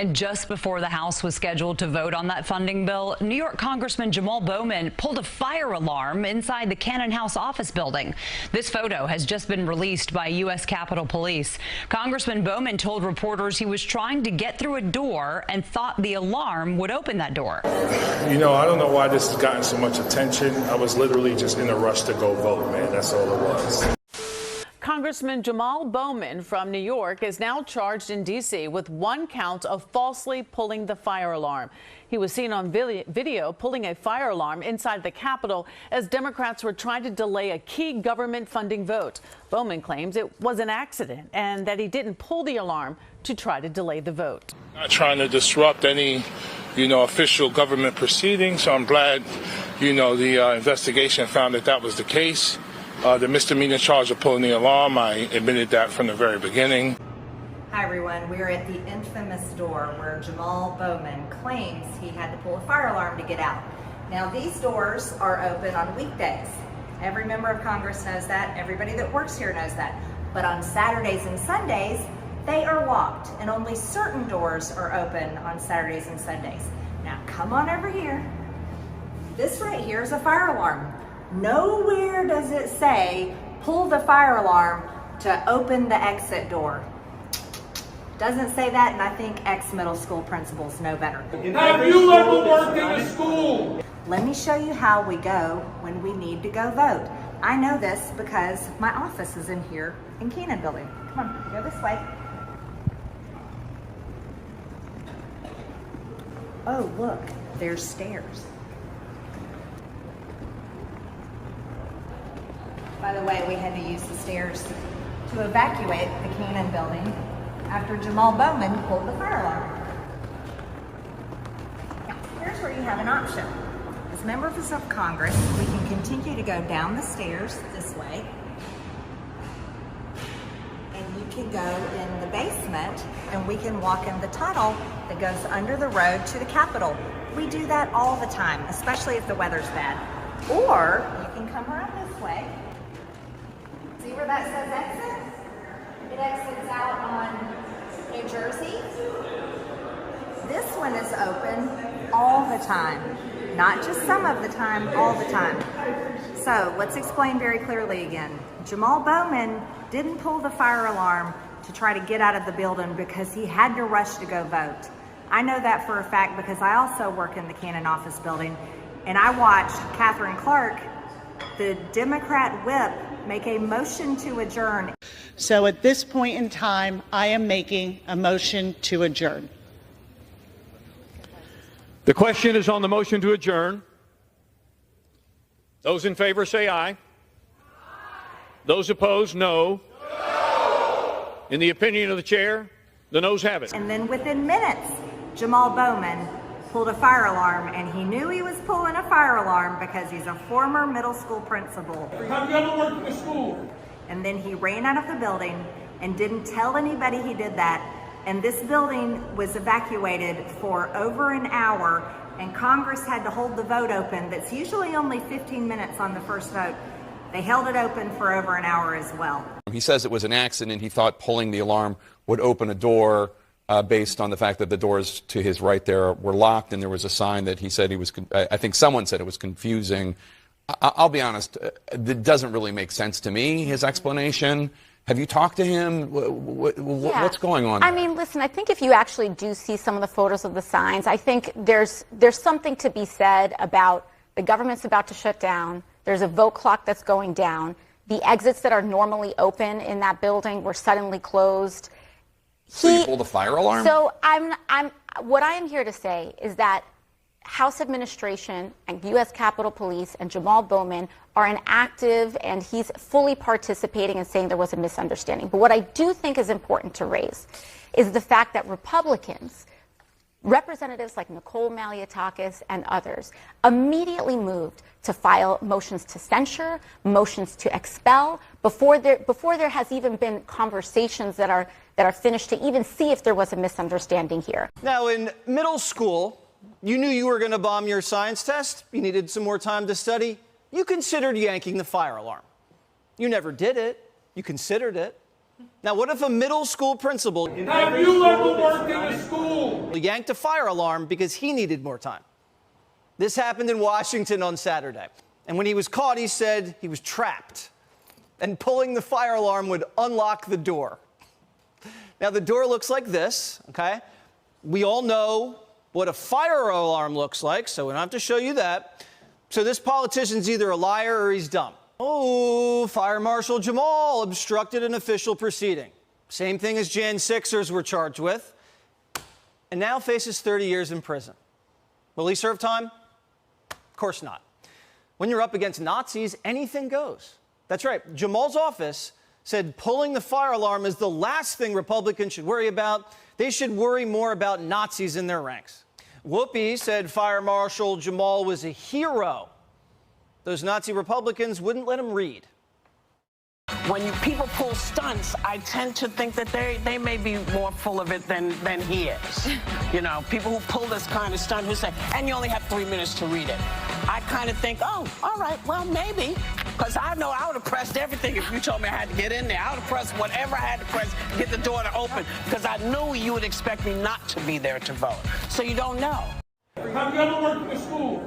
And just before the House was scheduled to vote on that funding bill, New York Congressman Jamaal Bowman pulled a fire alarm inside the Cannon House office building. This photo has just been released by U.S. Capitol Police. Congressman Bowman told reporters he was trying to get through a door and thought the alarm would open that door. You know, I don't know why this has gotten so much attention. I was literally just in a rush to go vote, man. That's all it was. Congressman Jamaal Bowman from New York is now charged in D.C. with one count of falsely pulling the fire alarm. He was seen on video pulling a fire alarm inside the Capitol as Democrats were trying to delay a key government funding vote. Bowman claims it was an accident and that he didn't pull the alarm to try to delay the vote. Not trying to disrupt any, official government proceedings. So I'm glad, the investigation found that that was the case. The misdemeanor charge of pulling the alarm, I admitted that from the very beginning. Hi everyone, we're at the infamous door where Jamaal Bowman claims he had to pull a fire alarm to get out. Now these doors are open on weekdays. Every member of Congress knows that, everybody that works here knows that. But on Saturdays and Sundays, they are locked and only certain doors are open on Saturdays and Sundays. Now come on over here. This right here is a fire alarm. Nowhere does it say pull the fire alarm to open the exit door. Doesn't say that, and I think ex-middle school principals know better. Have you ever worked in a school? Let me show you how we go when we need to go vote. I know this because my office is in here in Keenan Building. Come on, go this way. Oh, look, there's stairs. By the way, we had to use the stairs to evacuate the Cannon Building after Jamaal Bowman pulled the fire alarm. Now, here's where you have an option. As members of Congress, we can continue to go down the stairs this way, and you can go in the basement, and we can walk in the tunnel that goes under the road to the Capitol. We do that all the time, especially if the weather's bad. Or you can come around this way. See where that says exit? It exits out on New Jersey. This one is open all the time. Not just some of the time, all the time. So let's explain very clearly again. Jamaal Bowman didn't pull the fire alarm to try to get out of the building because he had to rush to go vote. I know that for a fact because I also work in the Cannon office building, and I watched Catherine Clark, the Democrat whip, make a motion to adjourn. So at this point in time, I am making a motion to adjourn. The question is on the motion to adjourn. Those in favor say aye. Those opposed, no. In the opinion of the chair, the noes have it. And then within minutes, Jamaal Bowman pulled a fire alarm, and he knew he was pulling a fire alarm because he's a former middle school principal. Have you ever worked in a school? And then he ran out of the building and didn't tell anybody he did that. And this building was evacuated for over an hour, and Congress had to hold the vote open. That's usually only 15 minutes on the first vote. They held it open for over an hour as well. He says it was an accident. He thought pulling the alarm would open a door based on the fact that the doors to his right there were locked, and there was a sign that he said he was, I think someone said it was confusing. I'll be honest, it doesn't really make sense to me, his explanation. Have you talked to him? What's going on there? I mean, listen, I think if you actually do see some of the photos of the signs, I think there's something to be said about the government's about to shut down. There's a vote clock that's going down. The exits that are normally open in that building were suddenly closed. So you pulled the fire alarm? So what I am here to say is that House administration and U.S. Capitol Police and Jamaal Bowman are an active, and he's fully participating in saying there was a misunderstanding. But what I do think is important to raise is the fact that Republicans, representatives like Nicole Malliotakis and others, immediately moved to file motions to censure, motions to expel, before there has even been conversations that are finished to even see if there was a misunderstanding here. Now, in middle school, you knew you were going to bomb your science test. You needed some more time to study. You considered yanking the fire alarm. You never did it. You considered it. Now, what if a middle school principal Have you ever worked in a school? yanked a fire alarm because he needed more time? This happened in Washington on Saturday. And when he was caught, he said he was trapped. And pulling the fire alarm would unlock the door. Now, the door looks like this, okay? We all know what a fire alarm looks like, so we don't have to show you that. So this politician's either a liar or he's dumb. Oh, Fire Marshal Jamaal obstructed an official proceeding. Same thing as Jan 6ers were charged with, and now faces 30 years in prison. Will he serve time? Of course not. When you're up against Nazis, anything goes. That's right. Jamaal's office said pulling the fire alarm is the last thing Republicans should worry about. They should worry more about Nazis in their ranks. Whoopi said Fire Marshal Jamaal was a hero. Those Nazi Republicans wouldn't let him read. When people pull stunts, I tend to think that they may be more full of it than he is. You know, people who pull this kind of stunt who say, and you only have 3 minutes to read it. I kind of think, oh, all right, well, maybe. Because I know I would have pressed everything if you told me I had to get in there. I would have pressed whatever I had to press to get the door to open, because I knew you would expect me not to be there to vote. So you don't know. Have you ever worked in a school?